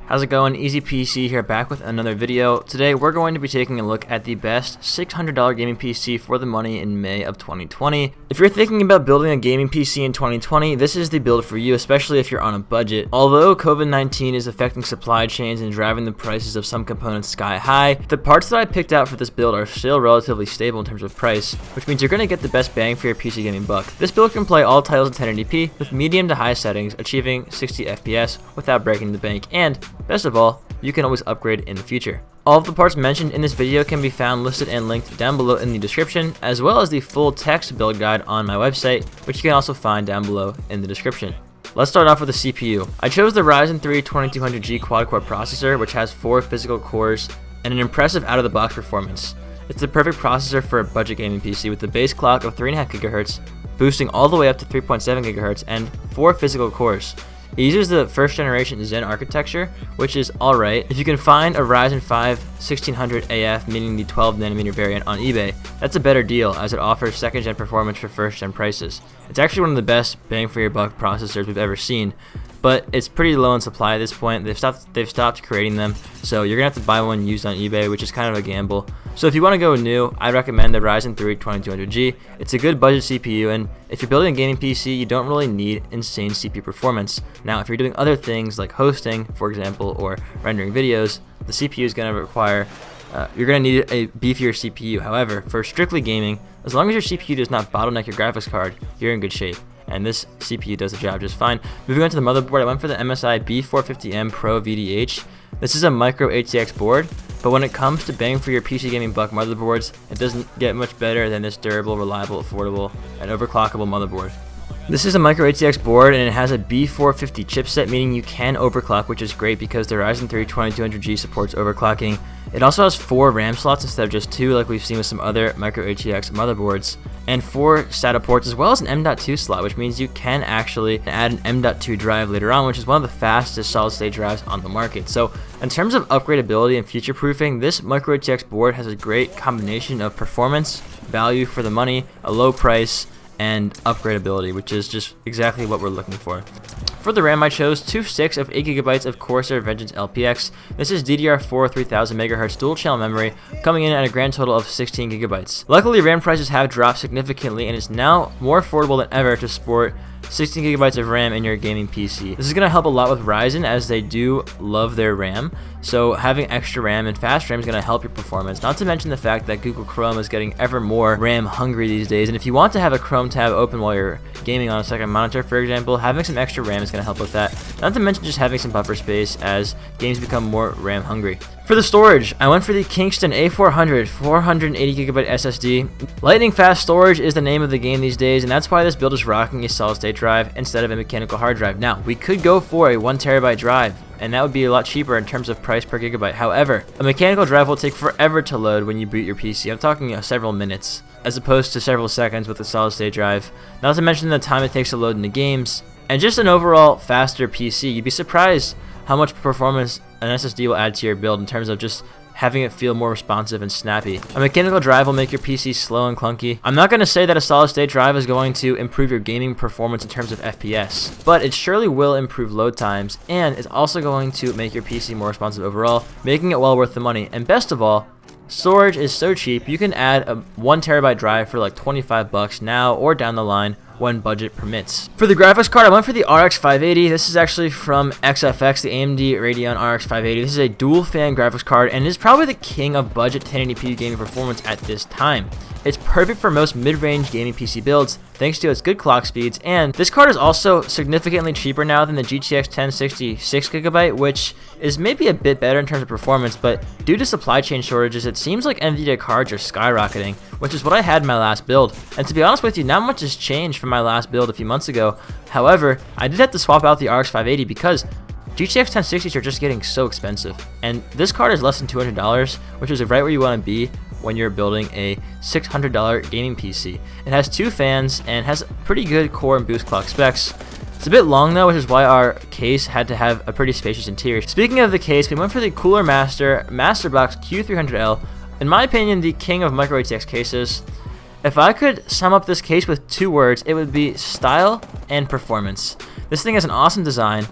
How's it going? Easy PC here, back with another video. Today we're going to be taking a look at the best $600 gaming PC for the money in May of 2020. If you're thinking about building a gaming PC in 2020, this is the build for you, especially if you're on a budget. Although COVID-19 is affecting supply chains and driving the prices of some components sky high, the parts that I picked out for this build are still relatively stable in terms of price, which means you're going to get the best bang for your PC gaming buck. This build can play all titles in 1080p with medium to high settings, achieving 60 FPS without breaking the bank, and best of all, you can always upgrade in the future. All of the parts mentioned in this video can be found listed and linked down below in the description, as well as the full text build guide on my website, which you can also find down below in the description. Let's start off with the CPU. I chose the Ryzen 3 2200G quad-core processor, which has 4 physical cores and an impressive out-of-the-box performance. It's the perfect processor for a budget gaming PC with a base clock of 3.5 GHz, boosting all the way up to 3.7 GHz, and 4 physical cores. It uses the first generation Zen architecture, which is alright. If you can find a Ryzen 5 1600 AF, meaning the 12nm variant, on eBay, that's a better deal as it offers second gen performance for first gen prices. It's actually one of the best bang for your buck processors we've ever seen, but it's pretty low in supply at this point. They've stopped creating them, so you're gonna have to buy one used on eBay, which is kind of a gamble. So if you want to go new, I recommend the Ryzen 3 2200G. It's a good budget CPU, and if you're building a gaming PC, you don't really need insane CPU performance. Now, if you're doing other things like hosting, for example, or rendering videos, the CPU is going to require, you're going to need a beefier CPU. However, for strictly gaming, as long as your CPU does not bottleneck your graphics card, you're in good shape. And this CPU does the job just fine. Moving on to the motherboard, I went for the MSI B450M Pro VDH. This is a micro ATX board, but when it comes to bang for your PC gaming buck motherboards, it doesn't get much better than this durable, reliable, affordable, and overclockable motherboard. This is a micro ATX board, and it has a B450 chipset, meaning you can overclock, which is great because the Ryzen 3 2200G supports overclocking. It also has 4 RAM slots instead of just 2 like we've seen with some other micro ATX motherboards, and 4 SATA ports as well as an M.2 slot, which means you can actually add an M.2 drive later on, which is one of the fastest solid state drives on the market. So in terms of upgradability and future proofing, this micro ATX board has a great combination of performance, value for the money, a low price, and upgradability, which is just exactly what we're looking for. For the RAM, I chose 2 sticks of 8GB of Corsair Vengeance LPX. This is DDR4 3000 MHz dual channel memory, coming in at a grand total of 16GB. Luckily, RAM prices have dropped significantly, and it's now more affordable than ever to sport 16GB of RAM in your gaming PC. This is going to help a lot with Ryzen, as they do love their RAM, so having extra RAM and fast RAM is going to help your performance, not to mention the fact that Google Chrome is getting ever more RAM hungry these days, and if you want to have a Chrome tab open while you're gaming on a second monitor, for example, having some extra RAM is going to help with that, not to mention just having some buffer space as games become more RAM hungry. For the storage, I went for the Kingston A400 480GB SSD. Lightning fast storage is the name of the game these days, and that's why this build is rocking a solid state drive instead of a mechanical hard drive. Now, we could go for a 1TB drive, and that would be a lot cheaper in terms of price per gigabyte. However, a mechanical drive will take forever to load when you boot your PC. I'm talking several minutes, as opposed to several seconds with a solid state drive. Not to mention the time it takes to load into games, and just an overall faster PC. You'd be surprised how much performance an SSD will add to your build in terms of just having it feel more responsive and snappy. A mechanical drive will make your PC slow and clunky. I'm not going to say that a solid state drive is going to improve your gaming performance in terms of FPS, but it surely will improve load times, and it's also going to make your PC more responsive overall, making it well worth the money. And best of all, storage is so cheap, you can add a 1TB drive for like 25 bucks now or down the line when budget permits. For the graphics card, I went for the RX 580. This is actually from XFX, the AMD Radeon RX 580. This is a dual fan graphics card, and it is probably the king of budget 1080p gaming performance at this time. It's perfect for most mid-range gaming PC builds thanks to its good clock speeds, and this card is also significantly cheaper now than the GTX 1060 6GB, which is maybe a bit better in terms of performance, but due to supply chain shortages, it seems like Nvidia cards are skyrocketing, which is what I had in my last build. And to be honest with you, not much has changed from my last build a few months ago. However, I did have to swap out the RX 580 because GTX 1060s are just getting so expensive, and this card is less than $200, which is right where you want to be when you're building a $600 gaming PC. It has 2 fans and has pretty good core and boost clock specs. It's a bit long though, which is why our case had to have a pretty spacious interior. Speaking of the case, we went for the Cooler Master Masterbox Q300L. In my opinion, the king of micro ATX cases. If I could sum up this case with 2 words, it would be style and performance. This thing has an awesome design,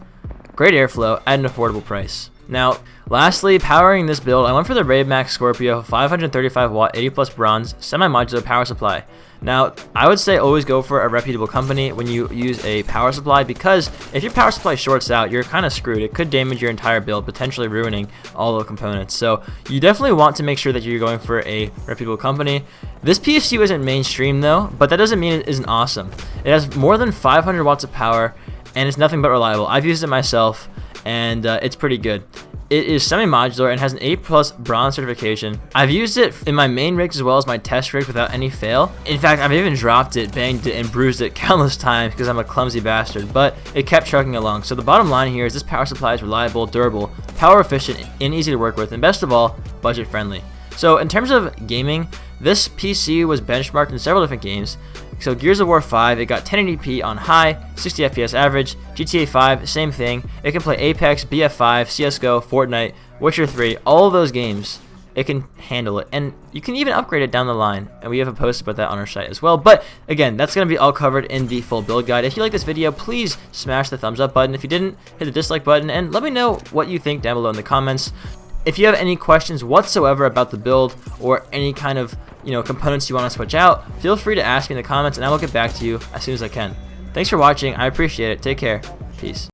great airflow, at an affordable price. Now, lastly, powering this build, I went for the Raid Max Scorpio 535 watt 80 plus bronze semi-modular power supply. Now, I would say always go for a reputable company when you use a power supply, because if your power supply shorts out, you're kind of screwed. It could damage your entire build, potentially ruining all the components. So you definitely want to make sure that you're going for a reputable company. This PSU isn't mainstream though, but that doesn't mean it isn't awesome. It has more than 500 watts of power, and it's nothing but reliable. I've used it myself, and it's pretty good. It is semi-modular and has an 80 plus bronze certification. I've used it in my main rigs as well as my test rigs without any fail. In fact, I've even dropped it, banged it, and bruised it countless times because I'm a clumsy bastard, but it kept trucking along. So the bottom line here is this power supply is reliable, durable, power efficient, and easy to work with, and best of all, budget friendly. So in terms of gaming, this PC was benchmarked in several different games. So Gears of War 5, it got 1080p on high, 60 FPS average. GTA 5, same thing. It can play Apex, BF5, CSGO, Fortnite, Witcher 3, all of those games. It can handle it, and you can even upgrade it down the line, and we have a post about that on our site as well. But again, that's going to be all covered in the full build guide. If you like this video, please smash the thumbs up button. If you didn't, hit the dislike button, and let me know what you think down below in the comments. If you have any questions whatsoever about the build or any kind of components you want to switch out, feel free to ask me in the comments, and I will get back to you as soon as I can. Thanks for watching. I appreciate it. Take care. Peace.